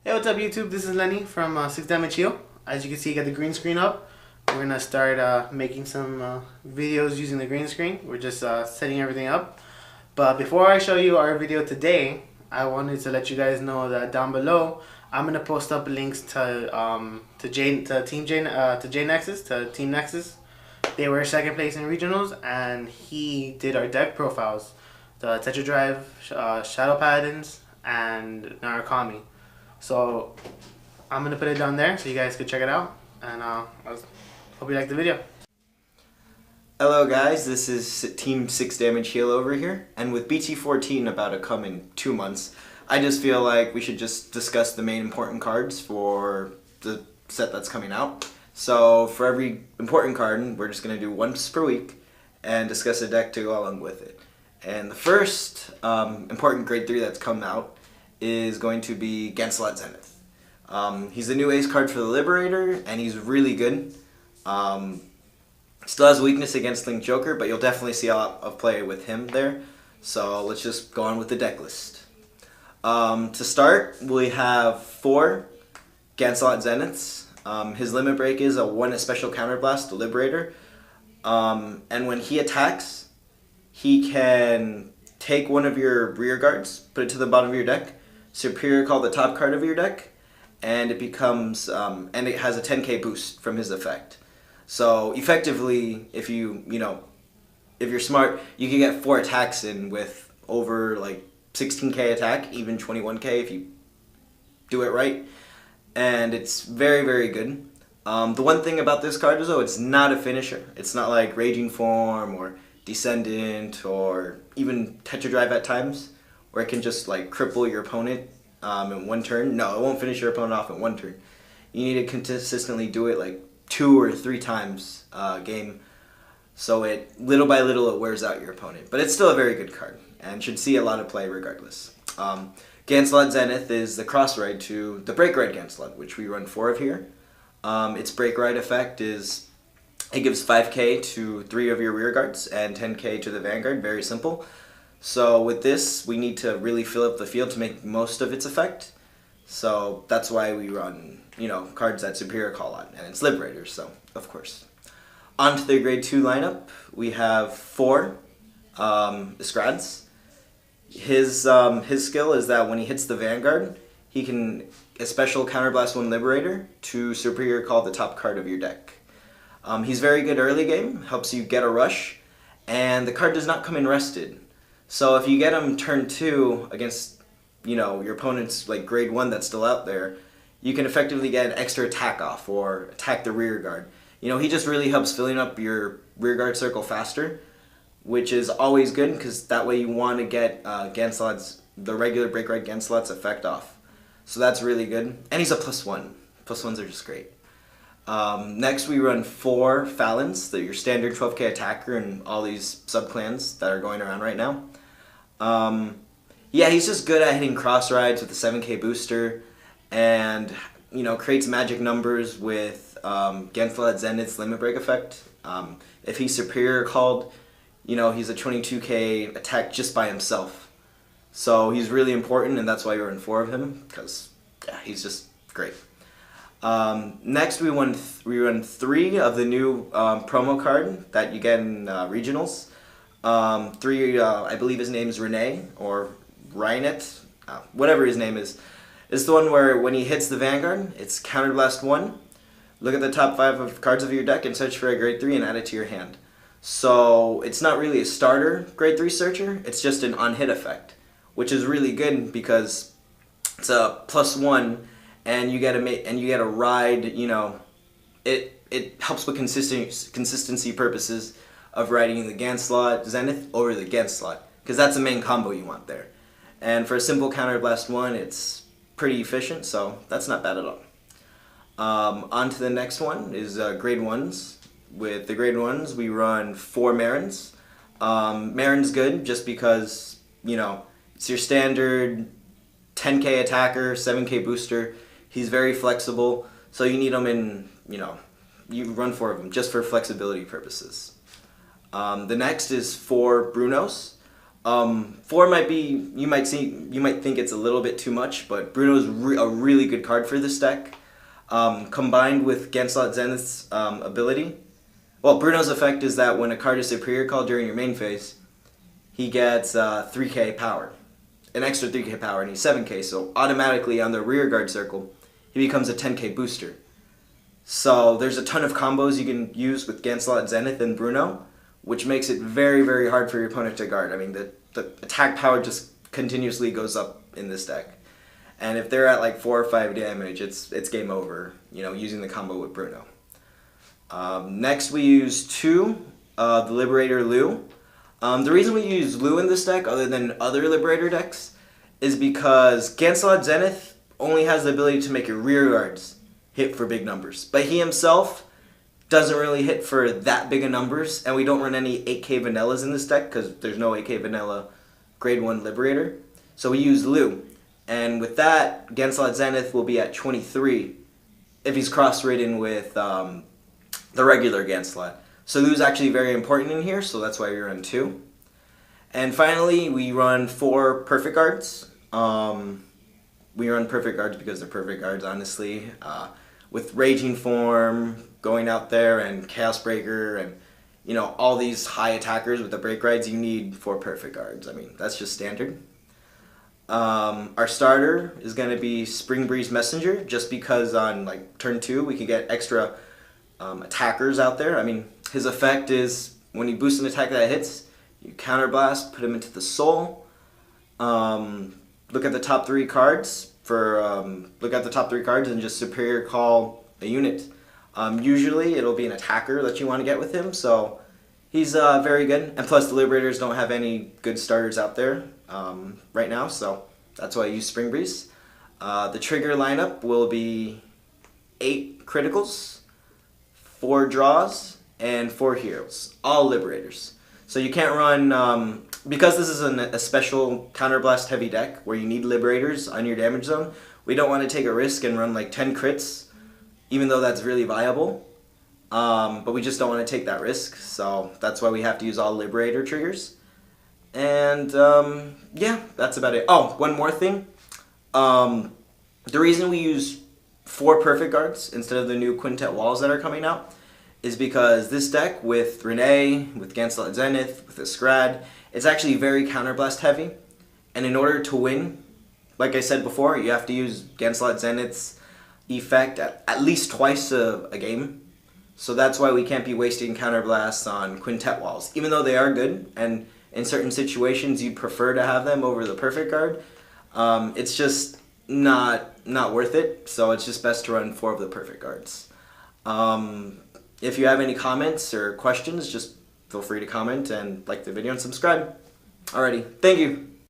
Hey, what's up YouTube? This is Lenny from 6 Damage Llew. As you can see, I got the green screen up. We're going to start making some videos using the green screen. We're just setting everything up. But before I show you our video today, I wanted to let you guys know that down below, I'm going to post up links to J Nexus, to Team Nexus. They were second place in regionals, and he did our deck profiles. The Tetra Drive, Shadow Paladins, and Narukami. So I'm gonna put it down there so you guys can check it out, and hope you like the video. Hello guys, this is Team 6 Damage Heal over here, and with BT14 about to come in 2 months, I just feel like we should just discuss the main important cards for the set that's coming out. So for every important card, we're just going to do once per week and discuss a deck to go along with it. And the first important grade 3 that's come out is going to be Gancelot Zenith. He's the new ace card for the Liberator, and he's really good. Still has a weakness against Link Joker, but you'll definitely see a lot of play with him there. So let's just go on with the deck list. To start, we have 4 Gancelot Zeniths. His limit break is a 1 special counterblast, the Liberator. And when he attacks, he can take one of your rear guards, put it to the bottom of your deck, Superior Call the top card of your deck, and it becomes, and it has a 10k boost from his effect. So effectively, if if you're smart, you can get 4 attacks in with over like 16k attack, even 21k if you do it right. And it's very, very good. The one thing about this card is, though, it's not a finisher. It's not like Raging Form or Descendant or even Tetra Drive at times, where it can just like cripple your opponent in 1 turn. No, it won't finish your opponent off in 1 turn. You need to consistently do it like 2 or 3 times a game, so it little by little it wears out your opponent. But it's still a very good card and should see a lot of play regardless. Gancelot Zenith is the cross ride to the Break Ride Gancelot, which we run 4 of here. Its Break Ride effect is it gives 5k to 3 of your rear guards and 10k to the Vanguard. Very simple. So with this, we need to really fill up the field to make most of its effect. So that's why we run, cards that Superior Call on, and it's Liberator, so of course. On to the grade 2 lineup, we have 4 Escrades. His skill is that when he hits the Vanguard, he can a special counterblast 1 Liberator to Superior Call the top card of your deck. He's very good early game, helps you get a rush, and the card does not come in rested. So if you get him turn 2 against your opponent's like grade 1 that's still out there, you can effectively get an extra attack off or attack the rear guard. He just really helps filling up your rear guard circle faster, which is always good because that way you want to get the regular Break Ride Gancelot's effect off. So that's really good. And he's a +1. +1s are just great. Next we run 4 Falons, your standard 12k attacker and all these sub-clans that are going around right now. Yeah, he's just good at hitting cross rides with a 7k booster and creates magic numbers with Gancelot Zenith's limit break effect. If he's Superior Called, he's a 22k attack just by himself. So he's really important, and that's why we're in 4 of him, because yeah, he's just great. Next we run 3 of the new promo card that you get in regionals. 3, I believe his name is Reinet, or Reinet, whatever his name is. It's the one where when he hits the Vanguard, it's Counterblast 1. Look at the top 5 of cards of your deck and search for a grade 3 and add it to your hand. So it's not really a starter grade 3 searcher, it's just an on-hit effect, which is really good because it's a +1 and you get a ride, it helps with consistency purposes of riding the Gancelot Zenith over the Gancelot, because that's the main combo you want there. And for a simple Counterblast 1, it's pretty efficient, so that's not bad at all. On to the next one is grade 1s. With the grade 1s, we run 4 Marrons. Marron's good just because, it's your standard 10k attacker, 7k booster. He's very flexible, so you need him in, you run 4 of them just for flexibility purposes. The next is 4 Brunos. 4 might be, you might think it's a little bit too much, but Bruno's a really good card for this deck. Combined with Gancelot Zenith's ability. Well, Bruno's effect is that when a card is superior called during your main phase, he gets 3k power. An extra 3k power, and he's 7k, so automatically on the rear guard circle, he becomes a 10k booster. So there's a ton of combos you can use with Gancelot Zenith and Bruno, which makes it very, very hard for your opponent to guard. I mean, the attack power just continuously goes up in this deck. And if they're at like 4 or 5 damage, it's game over, you know, using the combo with Bruno. Next we use 2, the Liberator Llew. The reason we use Llew in this deck, other than other Liberator decks, is because Gancelot Zenith only has the ability to make your rear guards hit for big numbers. But he himself doesn't really hit for that big of numbers, and we don't run any 8k vanillas in this deck because there's no 8k vanilla grade 1 Liberator. So we use Llew. And with that, Gancelot Zenith will be at 23 if he's cross-ridden with the regular Gancelot. So Llew's actually very important in here, so that's why we run 2. And finally, we run 4 perfect guards. We run perfect guards because they're perfect guards, honestly. With Raging Form going out there and Chaos Breaker and, you know, all these high attackers with the break rides, you need 4 perfect guards. I mean, that's just standard. Our starter is going to be Spring Breeze Messenger, just because on like turn 2 we can get extra attackers out there. I mean, his effect is when you boost an attack that hits, you counterblast, put him into the soul. Look at the top 3 cards and just superior call a unit. Usually it'll be an attacker that you want to get with him, so he's very good. And plus the Liberators don't have any good starters out there right now, so that's why I use Spring Breeze. The trigger lineup will be 8 criticals, 4 draws, and 4 heroes, all Liberators. So you can't run, because this is a special counterblast heavy deck where you need Liberators on your damage zone, we don't want to take a risk and run like 10 crits, even though that's really viable. But we just don't want to take that risk, so that's why we have to use all Liberator triggers. And yeah, that's about it. Oh, one more thing. The reason we use 4 perfect guards instead of the new quintet walls that are coming out is because this deck with Reinet, with Gancelot Zenith, with Escrade, it's actually very counterblast heavy. And in order to win, like I said before, you have to use Gancelot Zenith's effect at least twice a game. So that's why we can't be wasting counterblasts on quintet walls, even though they are good, and in certain situations you'd prefer to have them over the perfect guard. It's just not worth it, so it's just best to run 4 of the perfect guards. If you have any comments or questions, just feel free to comment and like the video and subscribe. Alrighty, thank you.